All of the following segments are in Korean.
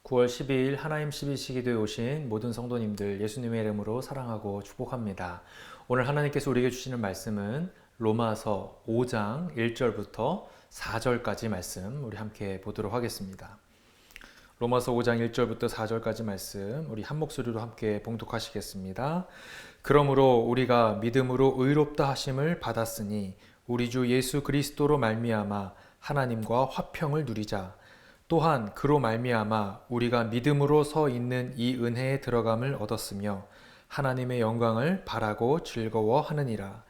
9월 12일 하나님 12시 기도에 오신 모든 성도님들 예수님의 이름으로 사랑하고 축복합니다. 오늘 하나님께서 우리에게 주시는 말씀은 로마서 5장 1절부터 4절까지 말씀 우리 함께 보도록 하겠습니다. 로마서 5장 1절부터 4절까지 말씀 우리 한 목소리로 함께 봉독하시겠습니다. 그러므로 우리가 믿음으로 의롭다 하심을 받았으니 우리 주 예수 그리스도로 말미암아 하나님과 화평을 누리자. 또한 그로 말미암아 우리가 믿음으로 서 있는 이 은혜에 들어감을 얻었으며 하나님의 영광을 바라고 즐거워하느니라.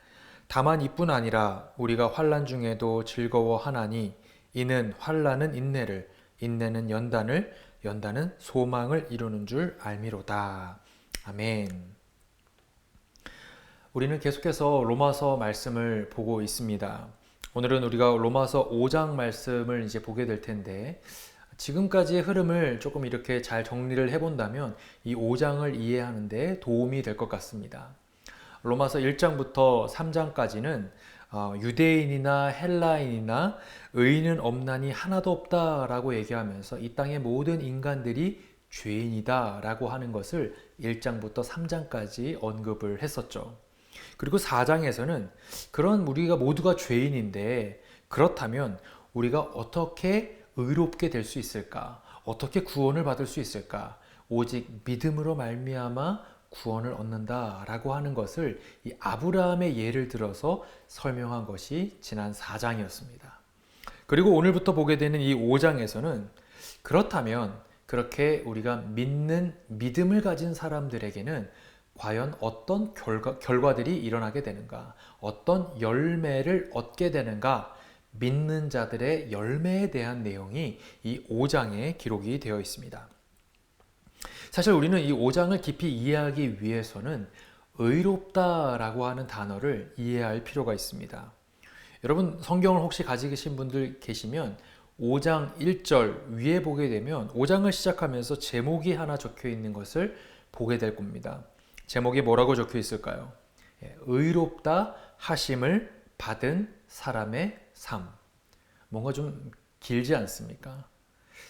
다만 이뿐 아니라 우리가 환난 중에도 즐거워하나니 이는 환난은 인내를, 인내는 연단을, 연단은 소망을 이루는 줄 알미로다. 아멘. 우리는 계속해서 로마서 말씀을 보고 있습니다. 오늘은 우리가 로마서 5장 말씀을 이제 보게 될 텐데 지금까지의 흐름을 조금 이렇게 잘 정리를 해본다면 이 5장을 이해하는 데 도움이 될 것 같습니다. 로마서 1장부터 3장까지는 유대인이나 헬라인이나 의인은 없나니 하나도 없다라고 얘기하면서 이 땅의 모든 인간들이 죄인이다라고 하는 것을 1장부터 3장까지 언급을 했었죠. 그리고 4장에서는 그런 우리가 모두가 죄인인데 그렇다면 우리가 어떻게 의롭게 될 수 있을까? 어떻게 구원을 받을 수 있을까? 오직 믿음으로 말미암아 구원을 얻는다라고 하는 것을 이 아브라함의 예를 들어서 설명한 것이 지난 4장이었습니다. 그리고 오늘부터 보게 되는 이 5장에서는 그렇다면 그렇게 우리가 믿는 믿음을 가진 사람들에게는 과연 어떤 결과들이 일어나게 되는가? 어떤 열매를 얻게 되는가? 믿는 자들의 열매에 대한 내용이 이 5장에 기록이 되어 있습니다. 사실 우리는 이 5장을 깊이 이해하기 위해서는 의롭다라고 하는 단어를 이해할 필요가 있습니다. 여러분 성경을 혹시 가지고 계신 분들 계시면 5장 1절 위에 보게 되면 5장을 시작하면서 제목이 하나 적혀 있는 것을 보게 될 겁니다. 제목이 뭐라고 적혀 있을까요? 의롭다 하심을 받은 사람의 삶. 뭔가 좀 길지 않습니까?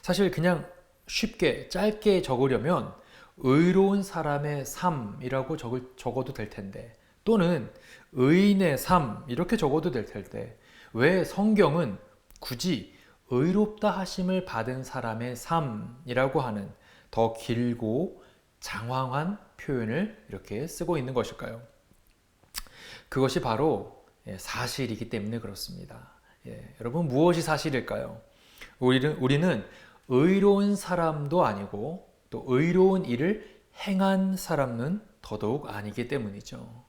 사실 그냥 쉽게 짧게 적으려면 의로운 사람의 삶이라고 적어도 될 텐데 또는 의인의 삶 이렇게 적어도 될 텐데 왜 성경은 굳이 의롭다 하심을 받은 사람의 삶이라고 하는 더 길고 장황한 표현을 이렇게 쓰고 있는 것일까요? 그것이 바로 사실이기 때문에 그렇습니다. 여러분 무엇이 사실일까요? 우리는 의로운 사람도 아니고 또 의로운 일을 행한 사람은 더더욱 아니기 때문이죠.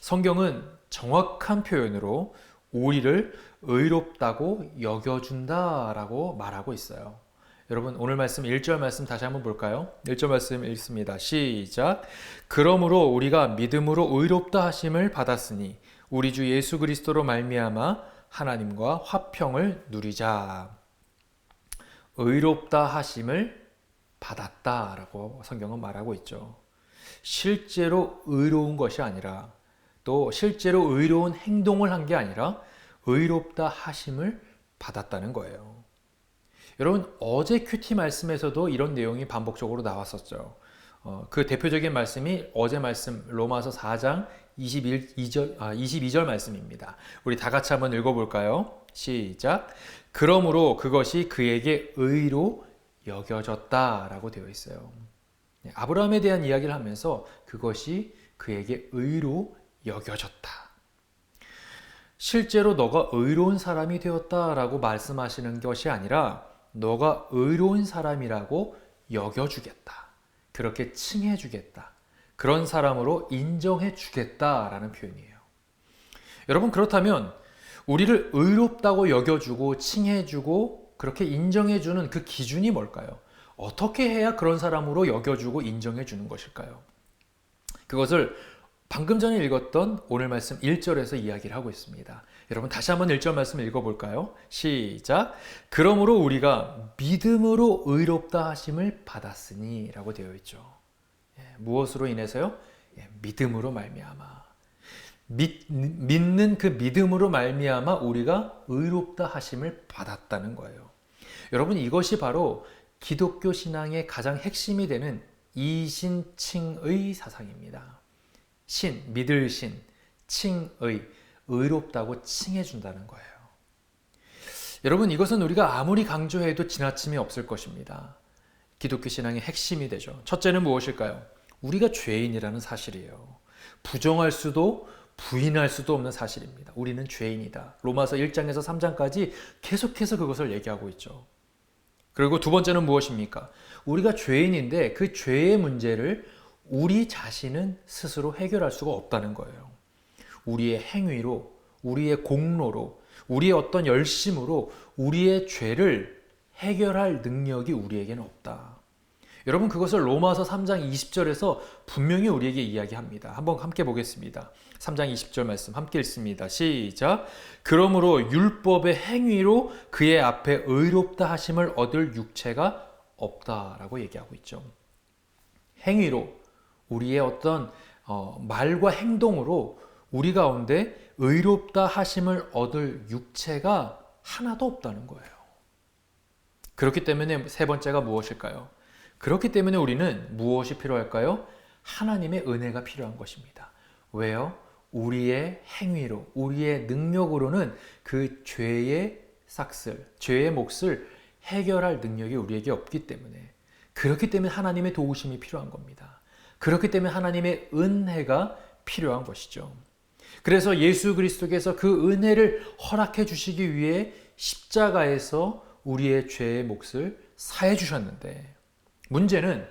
성경은 정확한 표현으로 우리를 의롭다고 여겨준다라고 말하고 있어요. 여러분 오늘 말씀 1절 말씀 다시 한번 볼까요? 1절 말씀 읽습니다. 시작. 그러므로 우리가 믿음으로 의롭다 하심을 받았으니 우리 주 예수 그리스도로 말미암아 하나님과 화평을 누리자. 의롭다 하심을 받았다라고 성경은 말하고 있죠. 실제로 의로운 것이 아니라 또 실제로 의로운 행동을 한 게 아니라 의롭다 하심을 받았다는 거예요. 여러분 어제 큐티 말씀에서도 이런 내용이 반복적으로 나왔었죠. 그 대표적인 말씀이 어제 말씀 로마서 4장 22절 말씀입니다. 우리 다 같이 한번 읽어볼까요? 시작. 그러므로 그것이 그에게 의로 여겨졌다라고 되어 있어요. 아브라함에 대한 이야기를 하면서 그것이 그에게 의로 여겨졌다. 실제로 너가 의로운 사람이 되었다라고 말씀하시는 것이 아니라 너가 의로운 사람이라고 여겨주겠다. 그렇게 칭해주겠다. 그런 사람으로 인정해주겠다라는 표현이에요. 여러분 그렇다면 우리를 의롭다고 여겨주고 칭해주고 그렇게 인정해주는 그 기준이 뭘까요? 어떻게 해야 그런 사람으로 여겨주고 인정해주는 것일까요? 그것을 방금 전에 읽었던 오늘 말씀 1절에서 이야기를 하고 있습니다. 여러분 다시 한번 1절 말씀 읽어볼까요? 시작. 그러므로 우리가 믿음으로 의롭다 하심을 받았으니 라고 되어 있죠. 무엇으로 인해서요? 믿음으로 말미암아. 믿는 그 믿음으로 말미암아 우리가 의롭다 하심을 받았다는 거예요. 여러분 이것이 바로 기독교 신앙의 가장 핵심이 되는 이신칭의 사상입니다. 신, 믿을 신, 칭의, 의롭다고 칭해준다는 거예요. 여러분, 이것은 우리가 아무리 강조해도 지나침이 없을 것입니다. 기독교 신앙의 핵심이 되죠. 첫째는 무엇일까요? 우리가 죄인이라는 사실이에요. 부정할 수도 부인할 수도 없는 사실입니다. 우리는 죄인이다. 로마서 1장에서 3장까지 계속해서 그것을 얘기하고 있죠. 그리고 두 번째는 무엇입니까? 우리가 죄인인데 그 죄의 문제를 우리 자신은 스스로 해결할 수가 없다는 거예요. 우리의 행위로, 우리의 공로로, 우리의 어떤 열심으로 우리의 죄를 해결할 능력이 우리에게는 없다. 여러분, 그것을 로마서 3장 20절에서 분명히 우리에게 이야기합니다. 한번 함께 보겠습니다. 3장 20절 말씀 함께 읽습니다. 시작. 그러므로 율법의 행위로 그의 앞에 의롭다 하심을 얻을 육체가 없다라고 얘기하고 있죠. 행위로, 우리의 어떤 말과 행동으로 우리 가운데 의롭다 하심을 얻을 육체가 하나도 없다는 거예요. 그렇기 때문에 세 번째가 무엇일까요? 그렇기 때문에 우리는 무엇이 필요할까요? 하나님의 은혜가 필요한 것입니다. 왜요? 우리의 행위로, 우리의 능력으로는 그 죄의 삭슬, 죄의 몫을 해결할 능력이 우리에게 없기 때문에, 그렇기 때문에 하나님의 도우심이 필요한 겁니다. 그렇기 때문에 하나님의 은혜가 필요한 것이죠. 그래서 예수 그리스도께서 그 은혜를 허락해 주시기 위해 십자가에서 우리의 죄의 몫을 사해 주셨는데, 문제는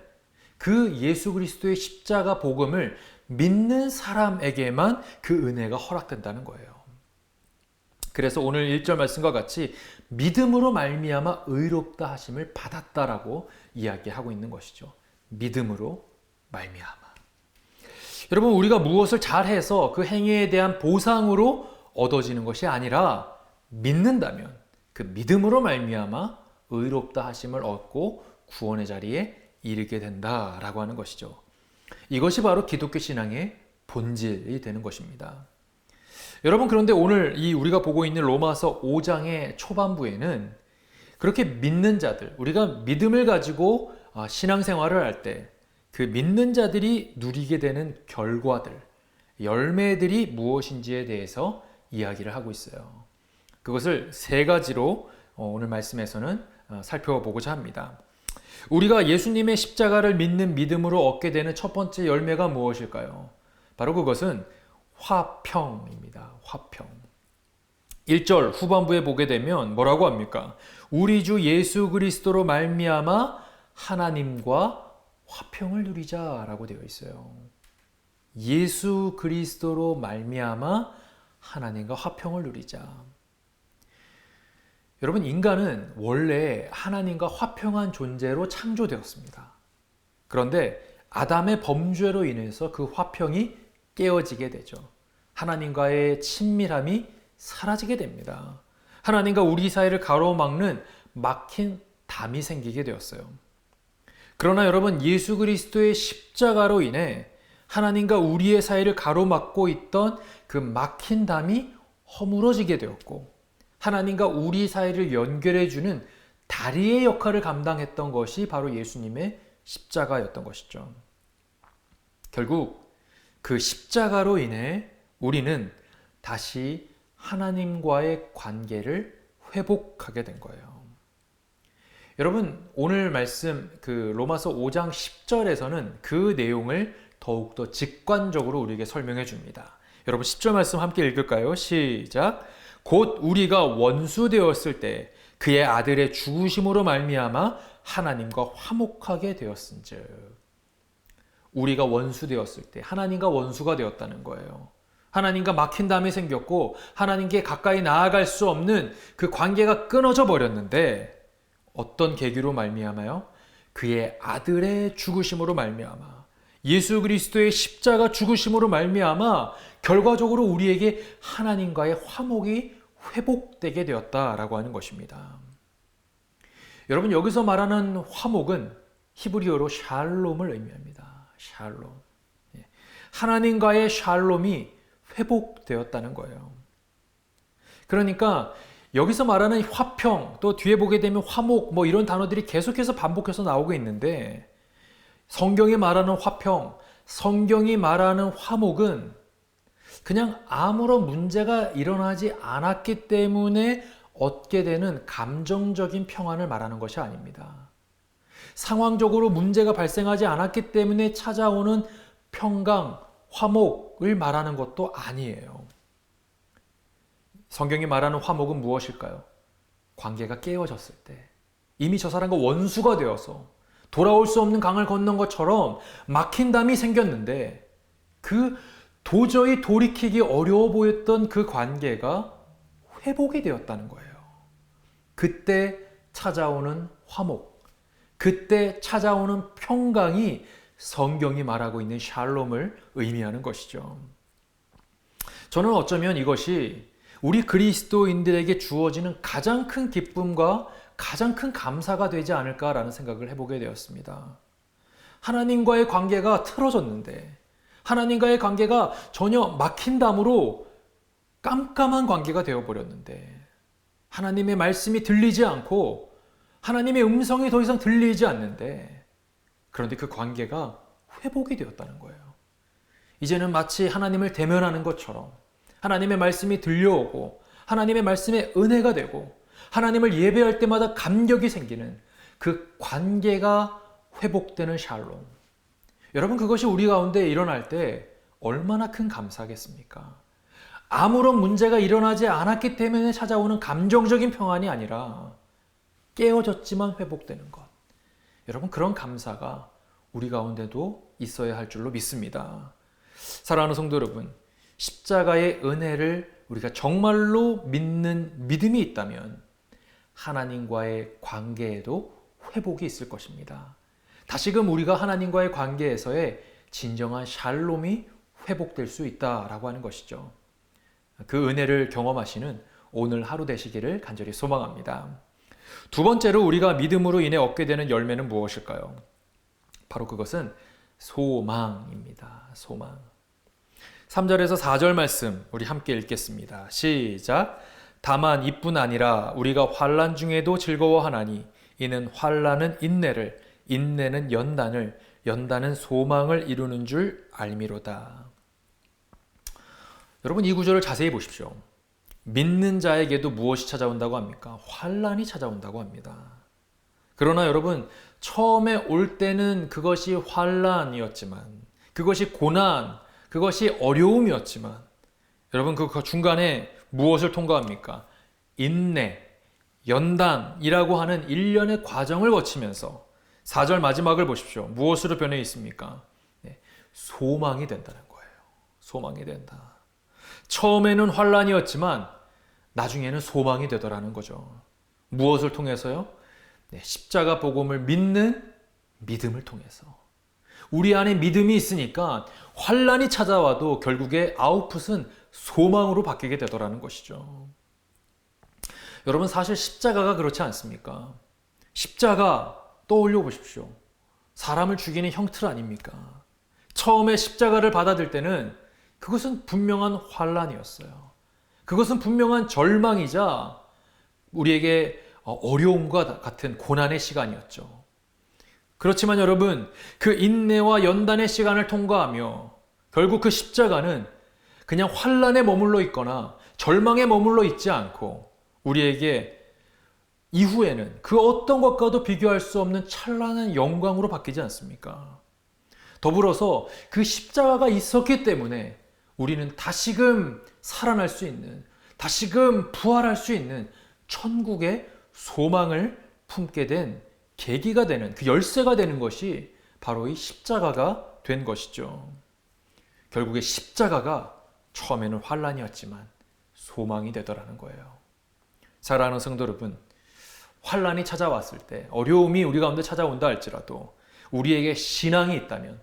그 예수 그리스도의 십자가 복음을 믿는 사람에게만 그 은혜가 허락된다는 거예요. 그래서 오늘 1절 말씀과 같이 믿음으로 말미암아 의롭다 하심을 받았다라고 이야기하고 있는 것이죠. 믿음으로 말미암아. 여러분, 우리가 무엇을 잘해서 그 행위에 대한 보상으로 얻어지는 것이 아니라 믿는다면 그 믿음으로 말미암아 의롭다 하심을 얻고 구원의 자리에 이르게 된다라고 하는 것이죠. 이것이 바로 기독교 신앙의 본질이 되는 것입니다. 여러분, 그런데 오늘 우리가 보고 있는 로마서 5장의 초반부에는 그렇게 믿는 자들, 우리가 믿음을 가지고 신앙생활을 할 때 그 믿는 자들이 누리게 되는 결과들, 열매들이 무엇인지에 대해서 이야기를 하고 있어요. 그것을 세 가지로 오늘 말씀에서는 살펴보고자 합니다. 우리가 예수님의 십자가를 믿는 믿음으로 얻게 되는 첫 번째 열매가 무엇일까요? 바로 그것은 화평입니다. 화평. 1절 후반부에 보게 되면 뭐라고 합니까? 우리 주 예수 그리스도로 말미암아 하나님과 화평을 누리자라고 되어 있어요. 예수 그리스도로 말미암아 하나님과 화평을 누리자. 여러분, 인간은 원래 하나님과 화평한 존재로 창조되었습니다. 그런데 아담의 범죄로 인해서 그 화평이 깨어지게 되죠. 하나님과의 친밀함이 사라지게 됩니다. 하나님과 우리 사이를 가로막는 막힌 담이 생기게 되었어요. 그러나 여러분, 예수 그리스도의 십자가로 인해 하나님과 우리의 사이를 가로막고 있던 그 막힌 담이 허물어지게 되었고, 하나님과 우리 사이를 연결해주는 다리의 역할을 감당했던 것이 바로 예수님의 십자가였던 것이죠. 결국 그 십자가로 인해 우리는 다시 하나님과의 관계를 회복하게 된 거예요. 여러분, 오늘 말씀 로마서 5장 10절에서는 그 내용을 더욱더 직관적으로 우리에게 설명해 줍니다. 여러분, 10절 말씀 함께 읽을까요? 시작. 곧 우리가 원수 되었을 때 그의 아들의 죽으심으로 말미암아 하나님과 화목하게 되었은즉. 우리가 원수 되었을 때 하나님과 원수가 되었다는 거예요. 하나님과 막힌 담이 생겼고 하나님께 가까이 나아갈 수 없는 그 관계가 끊어져 버렸는데, 어떤 계기로 말미암아요? 그의 아들의 죽으심으로 말미암아, 예수 그리스도의 십자가 죽으심으로 말미암아 결과적으로 우리에게 하나님과의 화목이 회복되게 되었다라고 하는 것입니다. 여러분, 여기서 말하는 화목은 히브리어로 샬롬을 의미합니다. 샬롬. 하나님과의 샬롬이 회복되었다는 거예요. 그러니까 여기서 말하는 화평, 또 뒤에 보게 되면 화목, 뭐 이런 단어들이 계속해서 반복해서 나오고 있는데, 성경이 말하는 화평, 성경이 말하는 화목은 그냥 아무런 문제가 일어나지 않았기 때문에 얻게 되는 감정적인 평안을 말하는 것이 아닙니다. 상황적으로 문제가 발생하지 않았기 때문에 찾아오는 평강, 화목을 말하는 것도 아니에요. 성경이 말하는 화목은 무엇일까요? 관계가 깨어졌을 때, 이미 저 사람과 원수가 되어서 돌아올 수 없는 강을 건넌 것처럼 막힌 담이 생겼는데, 그 도저히 돌이키기 어려워 보였던 그 관계가 회복이 되었다는 거예요. 그때 찾아오는 화목, 그때 찾아오는 평강이 성경이 말하고 있는 샬롬을 의미하는 것이죠. 저는 어쩌면 이것이 우리 그리스도인들에게 주어지는 가장 큰 기쁨과 가장 큰 감사가 되지 않을까라는 생각을 해보게 되었습니다. 하나님과의 관계가 틀어졌는데, 하나님과의 관계가 전혀 막힌 담으로 깜깜한 관계가 되어버렸는데, 하나님의 말씀이 들리지 않고 하나님의 음성이 더 이상 들리지 않는데, 그런데 그 관계가 회복이 되었다는 거예요. 이제는 마치 하나님을 대면하는 것처럼 하나님의 말씀이 들려오고 하나님의 말씀에 은혜가 되고 하나님을 예배할 때마다 감격이 생기는 그 관계가 회복되는 샬롬. 여러분, 그것이 우리 가운데 일어날 때 얼마나 큰 감사겠습니까? 아무런 문제가 일어나지 않았기 때문에 찾아오는 감정적인 평안이 아니라 깨어졌지만 회복되는 것. 여러분, 그런 감사가 우리 가운데도 있어야 할 줄로 믿습니다. 사랑하는 성도 여러분, 십자가의 은혜를 우리가 정말로 믿는 믿음이 있다면 하나님과의 관계에도 회복이 있을 것입니다. 다시금 우리가 하나님과의 관계에서의 진정한 샬롬이 회복될 수 있다라고 하는 것이죠. 그 은혜를 경험하시는 오늘 하루 되시기를 간절히 소망합니다. 두 번째로 우리가 믿음으로 인해 얻게 되는 열매는 무엇일까요? 바로 그것은 소망입니다. 소망. 3절에서 4절 말씀 우리 함께 읽겠습니다. 시작. 다만 이뿐 아니라 우리가 환난 중에도 즐거워하나니 이는 환난은 인내를, 인내는 연단을, 연단은 소망을 이루는 줄 알미로다. 여러분, 이 구절을 자세히 보십시오. 믿는 자에게도 무엇이 찾아온다고 합니까? 환난이 찾아온다고 합니다. 그러나 여러분, 처음에 올 때는 그것이 환난이었지만, 그것이 고난, 그것이 어려움이었지만, 여러분, 그 중간에 무엇을 통과합니까? 인내, 연단이라고 하는 일련의 과정을 거치면서 4절 마지막을 보십시오. 무엇으로 변해 있습니까? 소망이 된다는 거예요. 소망이 된다. 처음에는 환난이었지만 나중에는 소망이 되더라는 거죠. 무엇을 통해서요? 십자가 복음을 믿는 믿음을 통해서. 우리 안에 믿음이 있으니까 환난이 찾아와도 결국에 아웃풋은 소망으로 바뀌게 되더라는 것이죠. 여러분, 사실 십자가가 그렇지 않습니까? 십자가 떠올려 보십시오. 사람을 죽이는 형틀 아닙니까? 처음에 십자가를 받아들 때는 그것은 분명한 환난이었어요. 그것은 분명한 절망이자 우리에게 어려움과 같은 고난의 시간이었죠. 그렇지만 여러분, 그 인내와 연단의 시간을 통과하며 결국 그 십자가는 그냥 환난에 머물러 있거나 절망에 머물러 있지 않고 우리에게 이후에는 그 어떤 것과도 비교할 수 없는 찬란한 영광으로 바뀌지 않습니까? 더불어서 그 십자가가 있었기 때문에 우리는 다시금 살아날 수 있는, 다시금 부활할 수 있는 천국의 소망을 품게 된 계기가 되는, 그 열쇠가 되는 것이 바로 이 십자가가 된 것이죠. 결국에 십자가가 처음에는 환난이었지만 소망이 되더라는 거예요. 사랑하는 성도 여러분, 환난이 찾아왔을 때, 어려움이 우리 가운데 찾아온다 할지라도 우리에게 신앙이 있다면,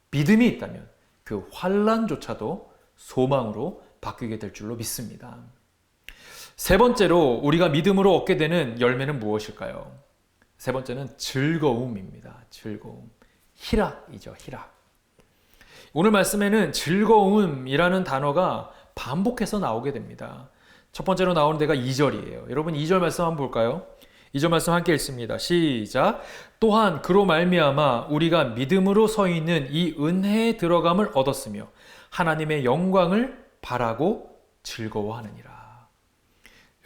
믿음이 있다면 그 환난조차도 소망으로 바뀌게 될 줄로 믿습니다. 세 번째로 우리가 믿음으로 얻게 되는 열매는 무엇일까요? 세 번째는 즐거움입니다. 즐거움. 희락이죠. 희락. 오늘 말씀에는 즐거움이라는 단어가 반복해서 나오게 됩니다. 첫 번째로 나오는 데가 2절이에요. 여러분 2절 말씀 한번 볼까요? 2절 말씀 함께 읽습니다. 시작. 또한 그로 말미암아 우리가 믿음으로 서 있는 이 은혜에 들어감을 얻었으며 하나님의 영광을 바라고 즐거워하느니라.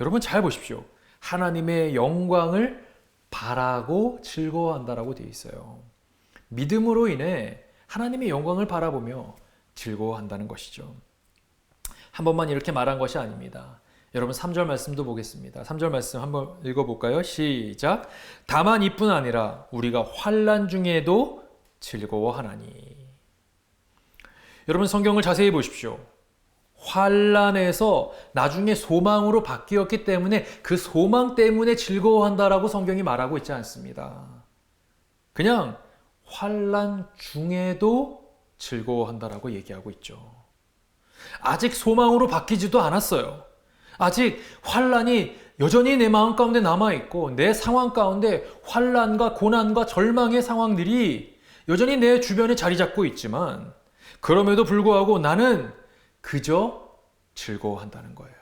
여러분 잘 보십시오. 하나님의 영광을 바라고 즐거워한다라고 되어 있어요. 믿음으로 인해 하나님의 영광을 바라보며 즐거워한다는 것이죠. 한 번만 이렇게 말한 것이 아닙니다. 여러분 3절 말씀도 보겠습니다. 3절 말씀 한번 읽어볼까요? 시작. 다만 이뿐 아니라 우리가 환난 중에도 즐거워하나니. 여러분 성경을 자세히 보십시오. 환난에서 나중에 소망으로 바뀌었기 때문에 그 소망 때문에 즐거워한다라고 성경이 말하고 있지 않습니다. 그냥 환난 중에도 즐거워한다라고 얘기하고 있죠. 아직 소망으로 바뀌지도 않았어요. 아직 환난이 여전히 내 마음 가운데 남아있고 내 상황 가운데 환난과 고난과 절망의 상황들이 여전히 내 주변에 자리 잡고 있지만 그럼에도 불구하고 나는 그저 즐거워한다는 거예요.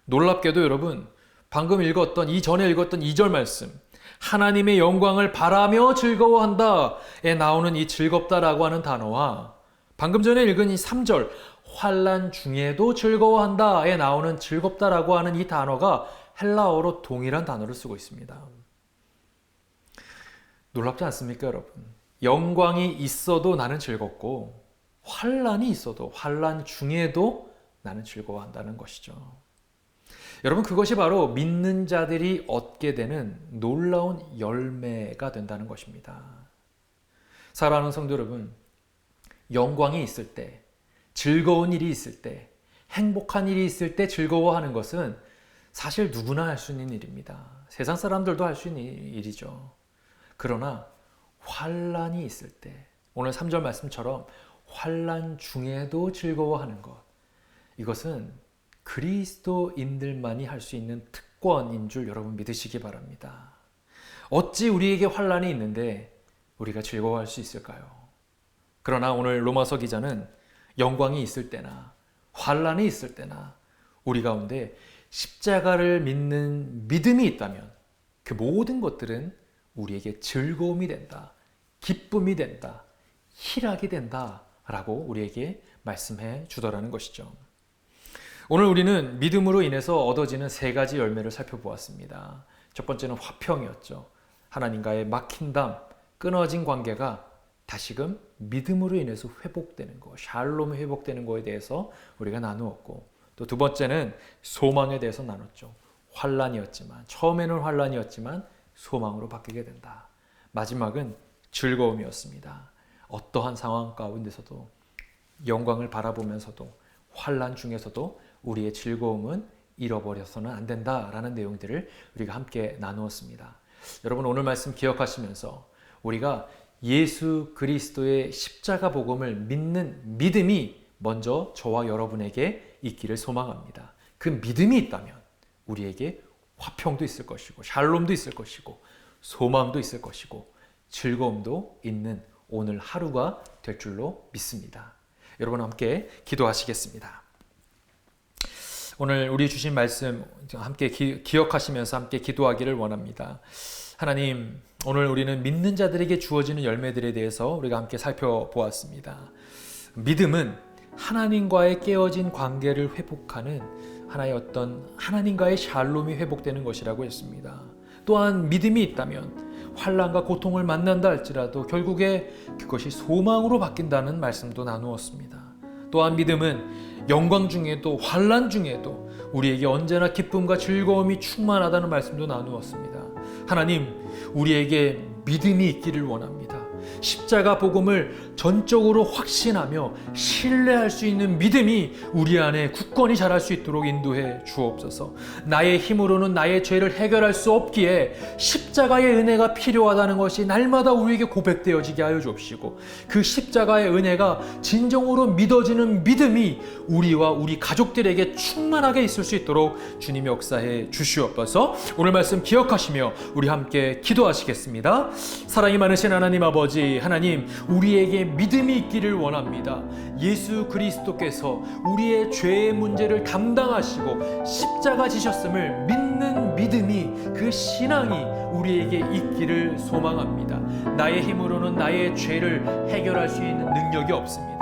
놀랍게도 여러분 방금 읽었던 이전에 읽었던 2절 말씀 하나님의 영광을 바라며 즐거워한다에 나오는 이 즐겁다라고 하는 단어와 방금 전에 읽은 이 3절 환난 중에도 즐거워한다에 나오는 즐겁다라고 하는 이 단어가 헬라어로 동일한 단어를 쓰고 있습니다. 놀랍지 않습니까, 여러분? 영광이 있어도 나는 즐겁고 환난이 있어도 환난 중에도 나는 즐거워한다는 것이죠. 여러분 그것이 바로 믿는 자들이 얻게 되는 놀라운 열매가 된다는 것입니다. 사랑하는 성도 여러분, 영광이 있을 때, 즐거운 일이 있을 때, 행복한 일이 있을 때 즐거워하는 것은 사실 누구나 할 수 있는 일입니다. 세상 사람들도 할 수 있는 일이죠. 그러나 환난이 있을 때, 오늘 3절 말씀처럼 환난 중에도 즐거워하는 것, 이것은 그리스도인들만이 할 수 있는 특권인 줄 여러분 믿으시기 바랍니다. 어찌 우리에게 환난이 있는데 우리가 즐거워할 수 있을까요? 그러나 오늘 로마서 기자는 영광이 있을 때나 환난이 있을 때나 우리 가운데 십자가를 믿는 믿음이 있다면 그 모든 것들은 우리에게 즐거움이 된다, 기쁨이 된다, 희락이 된다라고 우리에게 말씀해 주더라는 것이죠. 오늘 우리는 믿음으로 인해서 얻어지는 3가지 열매를 살펴보았습니다. 첫 번째는 화평이었죠. 하나님과의 막힌 담, 끊어진 관계가 다시금 믿음으로 인해서 회복되는 것, 샬롬이 회복되는 것에 대해서 우리가 나누었고, 또 두 번째는 소망에 대해서 나눴죠. 환난이었지만, 처음에는 환난이었지만 소망으로 바뀌게 된다. 마지막은 즐거움이었습니다. 어떠한 상황 가운데서도 영광을 바라보면서도 환난 중에서도 우리의 즐거움은 잃어버려서는 안 된다라는 내용들을 우리가 함께 나누었습니다. 여러분 오늘 말씀 기억하시면서 우리가 예수 그리스도의 십자가 복음을 믿는 믿음이 먼저 저와 여러분에게 있기를 소망합니다. 그 믿음이 있다면 우리에게 화평도 있을 것이고 샬롬도 있을 것이고 소망도 있을 것이고 즐거움도 있는 오늘 하루가 될 줄로 믿습니다. 여러분 함께 기도하시겠습니다. 오늘 우리 주신 말씀 함께 기억하시면서 함께 기도하기를 원합니다. 하나님, 오늘 우리는 믿는 자들에게 주어지는 열매들에 대해서 우리가 함께 살펴보았습니다. 믿음은 하나님과의 깨어진 관계를 회복하는 하나의 어떤 하나님과의 샬롬이 회복되는 것이라고 했습니다. 또한 믿음이 있다면 환난과 고통을 만난다 할지라도 결국에 그것이 소망으로 바뀐다는 말씀도 나누었습니다. 또한 믿음은 영광 중에도 환난 중에도 우리에게 언제나 기쁨과 즐거움이 충만하다는 말씀도 나누었습니다. 하나님, 우리에게 믿음이 있기를 원합니다. 십자가 복음을 전적으로 확신하며 신뢰할 수 있는 믿음이 우리 안에 굳건히 자랄 수 있도록 인도해 주옵소서. 나의 힘으로는 나의 죄를 해결할 수 없기에 십자가의 은혜가 필요하다는 것이 날마다 우리에게 고백되어지게 하여 주옵시고, 그 십자가의 은혜가 진정으로 믿어지는 믿음이 우리와 우리 가족들에게 충만하게 있을 수 있도록 주님이 역사해 주시옵소서. 오늘 말씀 기억하시며 우리 함께 기도하시겠습니다. 사랑이 많으신 하나님 아버지, 아버지 하나님, 우리에게 믿음이 있기를 원합니다. 예수 그리스도께서 우리의 죄의 문제를 담당하시고 십자가 지셨음을 믿는 믿음이, 그 신앙이 우리에게 있기를 소망합니다. 나의 힘으로는 나의 죄를 해결할 수 있는 능력이 없습니다.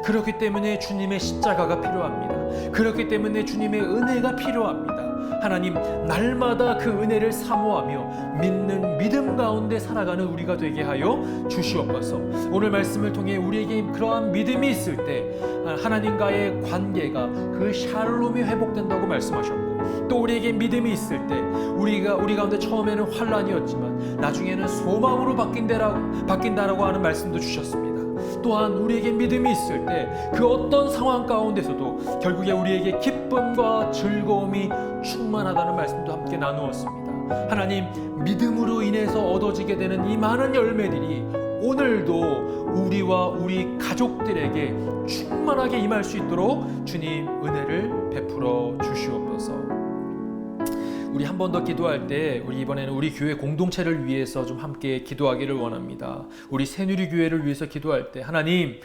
그렇기 때문에 주님의 십자가가 필요합니다. 그렇기 때문에 주님의 은혜가 필요합니다. 하나님, 날마다 그 은혜를 사모하며 믿는 믿음 가운데 살아가는 우리가 되게 하여 주시옵소서. 오늘 말씀을 통해 우리에게 그러한 믿음이 있을 때 하나님과의 관계가, 그 샬롬이 회복된다고 말씀하셨고, 또 우리에게 믿음이 있을 때 우리 가운데 처음에는 환난이었지만 나중에는 소망으로 바뀐다라고 하는 말씀도 주셨습니다. 또한 우리에게 믿음이 있을 때 그 어떤 상황 가운데서도 결국에 우리에게 기쁨과 즐거움이 충만하다는 말씀도 함께 나누었습니다. 하나님, 믿음으로 인해서 얻어지게 되는 이 많은 열매들이 오늘도 우리와 우리 가족들에게 충만하게 임할 수 있도록 주님 은혜를 베풀어 주시옵소서. 우리 한 번 더 기도할 때 우리 이번에는 우리 교회 공동체를 위해서 좀 함께 기도하기를 원합니다. 우리 새누리교회를 위해서 기도할 때 하나님,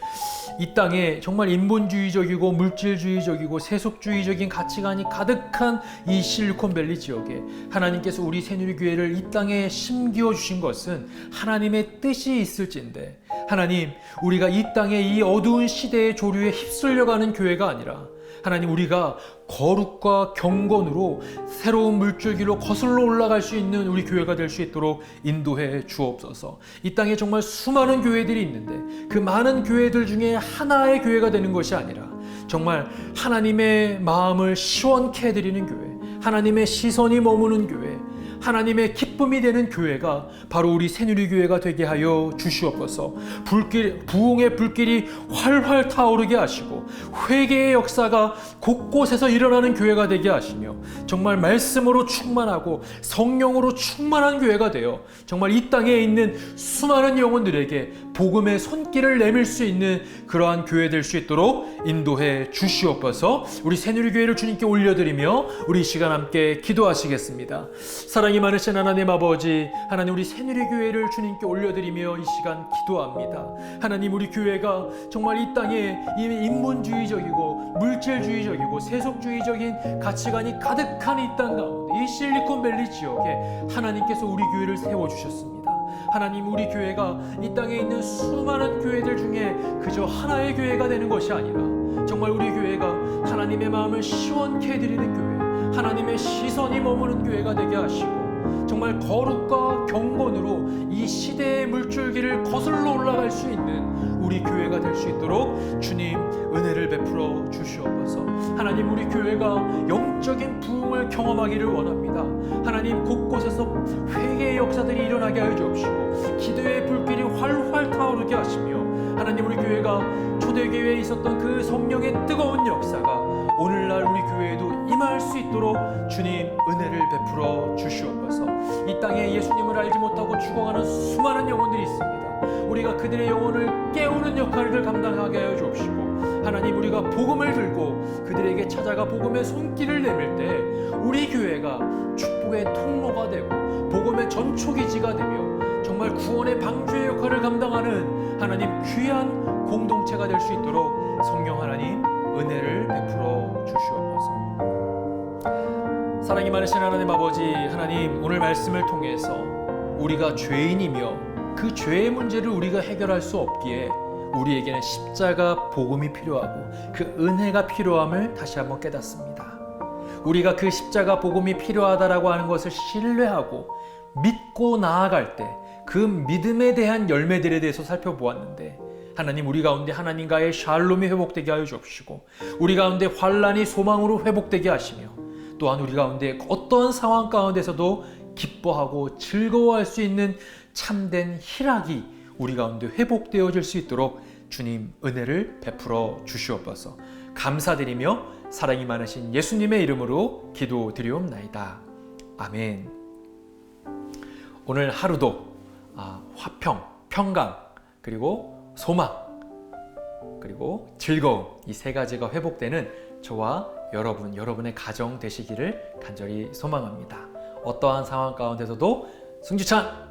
이 땅에 정말 인본주의적이고 물질주의적이고 세속주의적인 가치관이 가득한 이 실리콘밸리 지역에 하나님께서 우리 새누리교회를 이 땅에 심기어 주신 것은 하나님의 뜻이 있을진데, 하나님, 우리가 이 땅의 이 어두운 시대의 조류에 휩쓸려가는 교회가 아니라 하나님, 우리가 거룩과 경건으로 새로운 물줄기로 거슬러 올라갈 수 있는 우리 교회가 될 수 있도록 인도해 주옵소서. 이 땅에 정말 수많은 교회들이 있는데 그 많은 교회들 중에 하나의 교회가 되는 것이 아니라 정말 하나님의 마음을 시원케 해드리는 교회, 하나님의 시선이 머무는 교회, 하나님의 기쁨이 되는 교회가 바로 우리 새누리교회가 되게 하여 주시옵소서. 부흥의 불길이 활활 타오르게 하시고 회개의 역사가 곳곳에서 일어나는 교회가 되게 하시며 정말 말씀으로 충만하고 성령으로 충만한 교회가 되어 정말 이 땅에 있는 수많은 영혼들에게 복음의 손길을 내밀 수 있는 그러한 교회 될 수 있도록 인도해 주시옵소서. 우리 새누리교회를 주님께 올려드리며 우리 이 시간 함께 기도하시겠습니다. 사랑이 많으신 하나님 아버지, 하나님, 우리 새누리교회를 주님께 올려드리며 이 시간 기도합니다. 하나님, 우리 교회가 정말 이 땅에 인본주의적이고 물질주의적이고 세속주의적인 가치관이 가득한 이 땅 가운데, 이 실리콘밸리 지역에 하나님께서 우리 교회를 세워주셨습니다. 하나님, 우리 교회가 이 땅에 있는 수많은 교회들 중에 그저 하나의 교회가 되는 것이 아니라 정말 우리 교회가 하나님의 마음을 시원케 해드리는 교회, 하나님의 시선이 머무는 교회가 되게 하시고 정말 거룩과 경건으로 이 시대의 물줄기를 거슬러 올라갈 수 있는 우리 교회가 될 수 있도록 주님 은혜를 베풀어 주시옵소서. 하나님, 우리 교회가 영적인 부흥을 경험하기를 원합니다. 하나님, 곳곳에서 회개의 역사들이 일어나게 하여 주옵시고 기도의 불길이 활활 타오르게 하시며 하나님, 우리 교회가 초대교회에 있었던 그 성령의 뜨거운 역사가 오늘날 우리 교회에도 임할 수 있도록 주님 은혜를 베풀어 주시옵소서. 이 땅에 예수님을 알지 못하고 죽어가는 수많은 영혼들이 있습니다. 우리가 그들의 영혼을 깨우는 역할을 감당하게 하여 주옵시고 하나님, 우리가 복음을 들고 그들에게 찾아가 복음의 손길을 내밀 때 우리 교회가 축복의 통로가 되고 복음의 전초기지가 되며 정말 구원의 방주의 역할을 감당하는 하나님 귀한 공동체가 될 수 있도록 성령 하나님 은혜를 베풀어 주시옵소서. 사랑이 많으신 하나님 아버지, 하나님, 오늘 말씀을 통해서 우리가 죄인이며 그 죄의 문제를 우리가 해결할 수 없기에 우리에게는 십자가 복음이 필요하고 그 은혜가 필요함을 다시 한번 깨닫습니다. 우리가 그 십자가 복음이 필요하다라고 하는 것을 신뢰하고 믿고 나아갈 때 그 믿음에 대한 열매들에 대해서 살펴보았는데, 하나님, 우리 가운데 하나님과의 샬롬이 회복되게 하여 주옵시고 우리 가운데 환난이 소망으로 회복되게 하시며 또한 우리 가운데 어떠한 상황 가운데서도 기뻐하고 즐거워할 수 있는 참된 희락이 우리 가운데 회복되어질 수 있도록 주님 은혜를 베풀어 주시옵소서. 감사드리며 사랑이 많으신 예수님의 이름으로 기도드리옵나이다. 아멘. 오늘 하루도 화평, 평강, 그리고 소망, 그리고 즐거움, 이 세 가지가 회복되는 저와 여러분의 가정 되시기를 간절히 소망합니다. 어떠한 상황 가운데서도 승주찬